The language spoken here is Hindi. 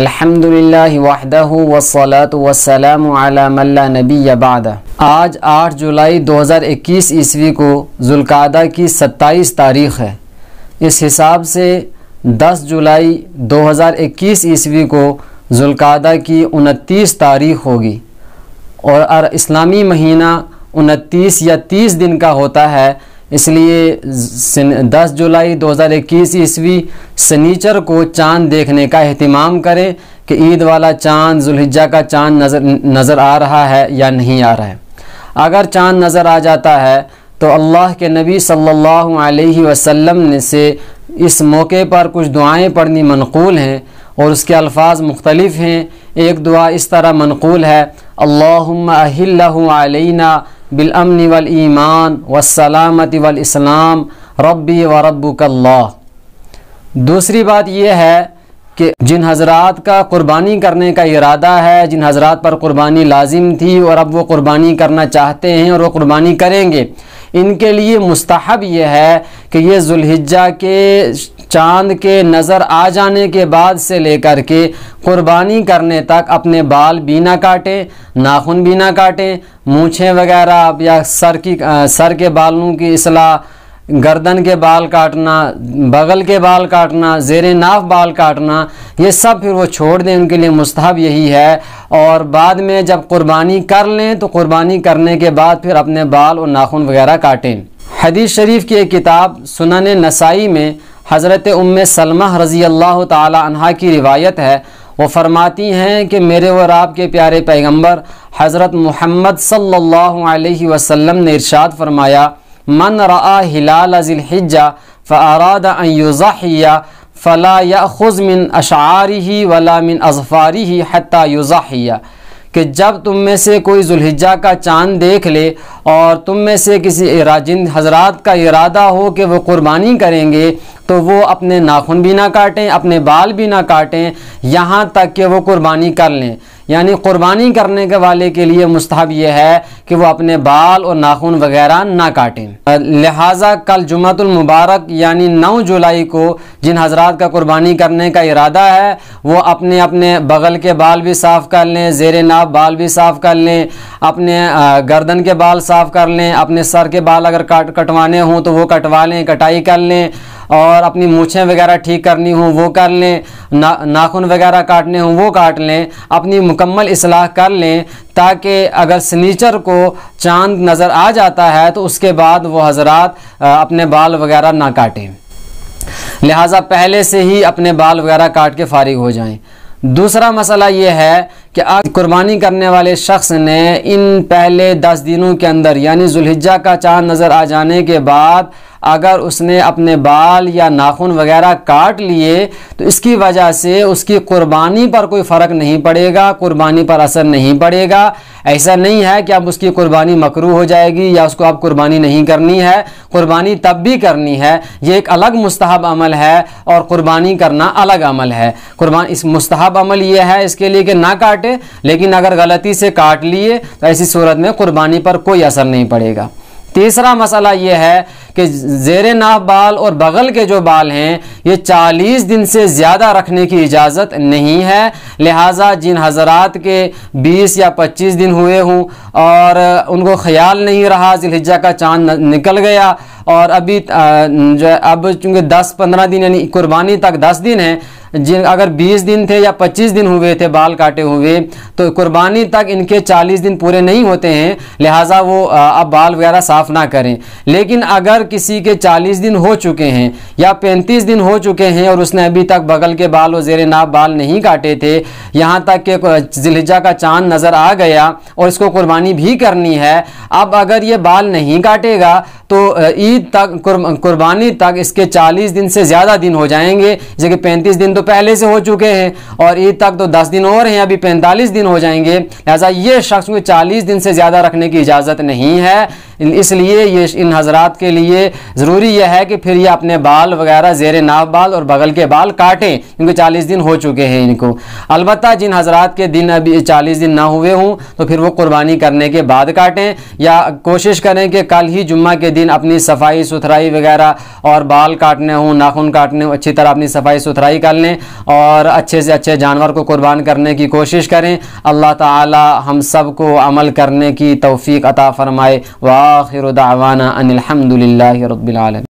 अल्हम्दुलिल्लाहि वहदहु वस्सलातु वस्सलामु अला मन ला नबिय्य बअदा। आज 8 जुलाई 2021 ईस्वी को ज़ुल्क़ादा की 27 तारीख़ है। इस हिसाब से 10 जुलाई 2021 ईस्वी को ज़ुल्क़ादा की 29 तारीख़ होगी और इस्लामी महीना 29 या 30 दिन का होता है। इसलिए 10 जुलाई 2021 ईस्वी शनिचर को चाँद देखने का एहतिमाम करें कि ईद वाला चाँद ज़ुल्हिज्जा का चाँद नज़र आ रहा है या नहीं आ रहा है। अगर चाँद नज़र आ जाता है तो अल्लाह के नबी सल्लल्लाहु अलैहि वसल्लम से इस मौके पर कुछ दुआएं पढ़नी मनक़ूल हैं और उसके अल्फाज मुख्तलिफ हैं। एक दुआ इस तरह मनक़ूल है, अल्लाहुम्मा अहिल्लहु अलैना बिल अम्नि वल ईमान वस्सलामति वल इस्लाम रब्बी व रब्बुकल्लाह। दूसरी बात यह है कि जिन हज़रात का क़ुरबानी करने का इरादा है, जिन हज़रात पर क़ुरबानी लाजिम थी और अब वो क़ुरबानी करना चाहते हैं और वो क़ुरबानी करेंगे, इनके लिए मुस्तहब यह है कि ये ज़ुल्हिज्जा के चाँद के नज़र आ जाने के बाद से लेकर के क़ुरबानी करने तक अपने बाल भी ना काटें, नाखून भी ना काटें, मूँछें वगैरह या सर के बालों की इस्लाह, गर्दन के बाल काटना, बगल के बाल काटना, ज़ेरे नाफ बाल काटना, ये सब फिर वो छोड़ दें। उनके लिए मुस्तहब यही है। और बाद में जब क़ुरबानी कर लें तो क़ुरबानी करने के बाद फिर अपने बाल और नाखून वगैरह काटें। हदीस शरीफ की एक किताब सुनन नसाई में हज़रत उम्मे सलमा रज़ी अल्लाह ताला अन्हा की रिवायत है। वो फरमाती हैं कि मेरे और आपके प्यारे पैगम्बर हज़रत मुहम्मद सल्लल्लाहु अलैहि वसल्लम ने इरशाद फरमाया, मन रआ हिलाल ज़िलहिज्जा फ़अराद अन युज़हिया फ़ला यअख़ुज़ मिन अशआरिही वला मिन अज़फ़ारिही हत्ता युज़हिया। कि जब तुम में से कोई ज़ुल्हिज्जा का चाँद देख ले और तुम में से किसी जिन हज़रात का इरादा हो कि वो क़ुरबानी करेंगे तो वो अपने नाखून भी ना काटें, अपने बाल भी ना काटें, यहाँ तक कि वो क़ुरबानी कर लें। यानी क़ुरबानी करने के वाले के लिए मुस्तहब ये है कि वो अपने बाल और नाखून वगैरह ना काटें। लिहाजा कल जुम्मतुल मुबारक यानी 9 जुलाई को जिन हज़रात का क़ुरबानी करने का इरादा है वो अपने अपने बगल के बाल भी साफ़ कर लें, ज़ेरे नाफ बाल भी साफ़ कर लें, अपने गर्दन के बाल साफ़ कर लें, अपने सर के बाल अगर कटवाने हों तो वो कटवा लें, कटाई कर लें, और अपनी मूँछें वगैरह ठीक करनी हो वो कर लें, नाखून वगैरह काटने हों वो काट लें, अपनी मुकम्मल इस्लाह कर लें ताकि अगर सनीचर को चाँद नज़र आ जाता है तो उसके बाद वो हज़रात अपने बाल वगैरह ना काटें। लिहाजा पहले से ही अपने बाल वगैरह काट के फारिग हो जाएं। दूसरा मसला ये है कि आज क़ुरबानी करने वाले शख्स ने इन पहले 10 दिनों के अंदर यानी ज़ुल्हिज्जा का चाँद नज़र आ जाने के बाद अगर उसने अपने बाल या नाखून वगैरह काट लिए तो इसकी वजह से उसकी क़ुरबानी पर कोई फ़र्क नहीं पड़ेगा, क़ुरबानी पर असर नहीं पड़ेगा। ऐसा नहीं है कि अब उसकी क़ुरबानी मकरूह हो जाएगी या उसको अब क़ुरबानी नहीं करनी है, क़ुरबानी तब भी करनी है। ये एक अलग मुस्तहब अमल है और क़ुरबानी करना अलग अमल है। इस मुस्तहब अमल ये है इसके लिए कि ना काटे, लेकिन अगर गलती से काट लिए तो ऐसी सूरत में क़ुरबानी पर कोई असर नहीं पड़ेगा। तीसरा मसला ये है कि ज़ेरे नाफ बाल और बगल के जो बाल हैं ये 40 दिन से ज़्यादा रखने की इजाज़त नहीं है। लिहाजा जिन हज़रात के 20 या 25 दिन हुए हों और उनको ख्याल नहीं रहा ज़िलहिज्जा का चाँद निकल गया और अभी अब चूँकि 10-15 दिन यानी क़ुरबानी तक 10 दिन है, जिन अगर 20 दिन थे या 25 दिन हुए थे बाल काटे हुए तो क़ुरबानी तक इनके 40 दिन पूरे नहीं होते हैं। लिहाजा वो अब बाल वगैरह साफ़ ना करें। लेकिन अगर किसी के 40 दिन हो चुके हैं या 35 दिन हो चुके हैं और उसने अभी तक बगल के बाल और ज़ेरे नाफ बाल नहीं काटे थे, यहाँ तक कि ज़िलहिज्जा का चाँद नज़र आ गया और इसको क़ुरबानी भी करनी है, अब अगर ये बाल नहीं काटेगा तो ईद तक क़ुरबानी तक इसके 40 दिन से ज़्यादा दिन हो जाएंगे। जैसे 35 दिन तो पहले से हो चुके हैं और ईद तक तो 10 दिन और हैं, अभी 45 दिन हो जाएंगे। लिहाजा ये शख्स को 40 दिन से ज़्यादा रखने की इजाज़त नहीं है। इसलिए ये इन हजरात के लिए ज़रूरी यह है कि फिर ये अपने बाल वगैरह ज़ेर नाफ बाल और बगल के बाल काटें, क्योंकि 40 दिन हो चुके हैं इनको। अलबत्ता जिन हजरात के दिन अभी 40 दिन ना हुए हों तो फिर वो कुर्बानी करने के बाद काटें, या कोशिश करें कि कल ही जुम्मा के दिन अपनी सफाई सुथराई वगैरह और बाल काटने हों, नाखून काटने हों, अच्छी तरह अपनी सफाई सुथराई कर लें और अच्छे से अच्छे जानवर को कुर्बान करने की कोशिश करें। अल्लाह ताला हम सब को अमल करने की तौफीक अता फरमाए। व आखिरु दावाना अनिल हम्दुलिल्लाहि रब्बिल आलमीन।